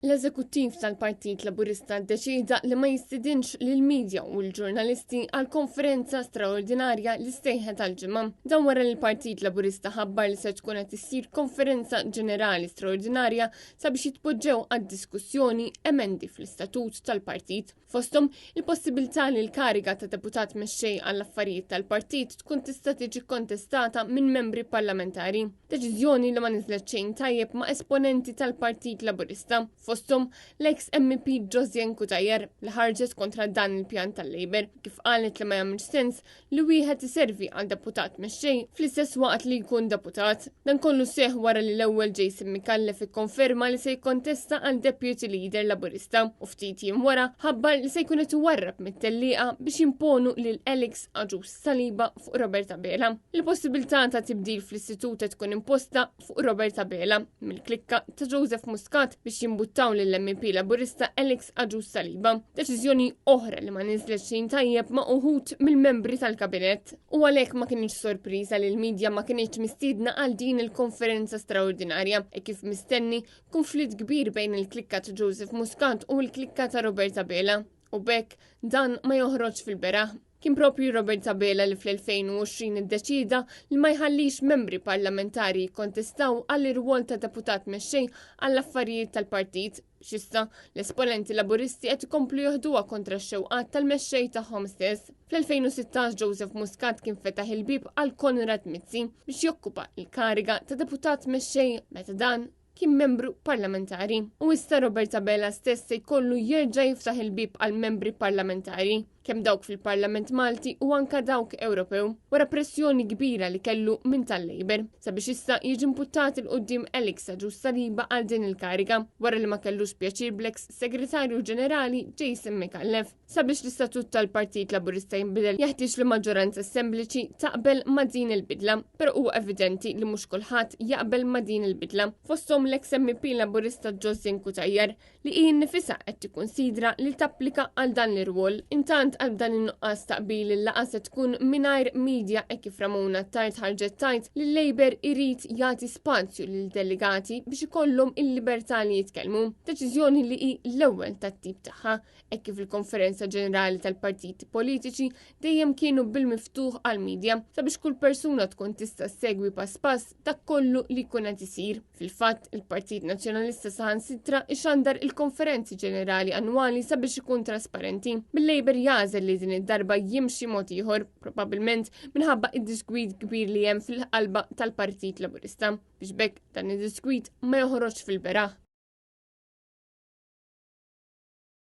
L-eżekuttiv tal-Partit Laburista ddeċida li ma jistidinx lill-medja u l-ġurnalisti għal konferenza straordinarja li stejħet tal-ġimgħa. Dan wara li l-Partit Laburista ħabbar li se tkun qed issir konferenza ġenerali straordinarja sabiex jitpoġġew għad-diskussjoni emendi fl-istatut tal-partit. Fosthom il-possibilità li l-kariga ta' deputat mexxej għall-affarijiet tal-partit tkun tista' tiġi kontestata minn membri parlamentari. Deċiżjoni li ma niżlet xejn tajjeb ma' esponenti tal-Partit Laburista. Fosthom l-ex MP Josien Kutajer li ħarġet kontra dan il-pjan tal-Labor kif qalet li ma jagħmilx sens li wieħed iservi għal deputat mexxej fl-istess waqt li jkun deputat. Dan kollu seħ wara li l-ewwel Jason Mikallef ikkonferma li se jkontesta għal Deputy Leader Laburista u ftit jiem wara ħabbar li se jkun qed iwarrab mit-tellieqa biex jimponu lil Alex Aġus Saliba fuq Robert Abela. Il-possibilità ta' tibdil fl-istitut tkun imposta fuq Robert Abela mill-klikka ta' Joseph Muscat biex jimbutta lill-MP Laburista Alex Aġus Saliba. Deċiżjoni oħra li ma niżlet xejn tajjeb ma' uħud mill-membri tal-kabinett. U għalhekk ma kienx sorpriża li l-medja ma kienx mistiedna għal din il-konferenza straordinarja e kif mistenni konflitt kbir bejn il-klikka ta' Joseph Muscat u l-klikka ta' Robert Abela. U bekk dan ma joħroġ fil-beraħ. Kien propju Robert Abela li fl-2020 iddeċida li ma jħallix membri parlamentari jikkontestaw għall-irwol ta' deputat mexxej għall-affarijiet tal-partit. X'issa l-esponenti laburisti qed ikomplu joħduha kontra x-xewqat tal-mexxej tagħhom stess. Fl-2016 Joseph Muscat kien fetaħ il-bib għal Konrad Mizzi biex jokkupa l-kariga ta' deputat mexxej meta dan kien membru parlamentari. U issa Robert Abela stess se jkollu jerġa' jiftaħ il-bib għal membri parlamentari, kemm dawk fil-Parlament Malti u anka dawk Ewropew, wara pressjoni kbira li kellu minn tal-Labor sabiex issa jiġi imputtat il-qudiem Alex Aġus Saliba għal din il-kariga wara li ma kellux pjaċir bl-ex Segretarju Ġenerali Jason Mikallef. Sabiex l-istatut tal-Partit Laburista jinbidel jeħtieġ li maġġoranza sempliċi taqbel ma' din il-bidla, però huwa evidenti li mhux kulħadd jaqbel ma' din il-bidla. Fosthom l-ex MP Laburista Josien Kutajer li hi nnifisha qed tikkunsidra li tapplika għal dan l-irwol. Intant għal dan in-nuqqas taqbil il-laqgħa se tkun mingħajr medja e kif Ramona Tard ħarġet tajt li l-Labor irid jagħti spazju lil delegati biex ikollhom il-libertà li jitkellmu. Deċiżjoni li hi l-ewwel tat-tip tagħha e kif il-Konferenza Ġenerali tal-Partiti Politiċi dejjem kienu bil-miftuħ għall-medja sabiex kull persuna tkun tista' segwi pass pass dak kollu li jkun qed isir. Fil-fatt il-Partit Nazzjonalista saħansitra ixandar il-Konferenzi Ġenerali annwali sabiex ikun trasparenti. Bil-Labor jażel li din id-darba jimxi mod ieħor, probabbilment minħabba id-diskwit kbir li hemm fil-qalba tal-Partit Laburista biex bekk dan id-diskwit ma joħroġ fil-beraħ.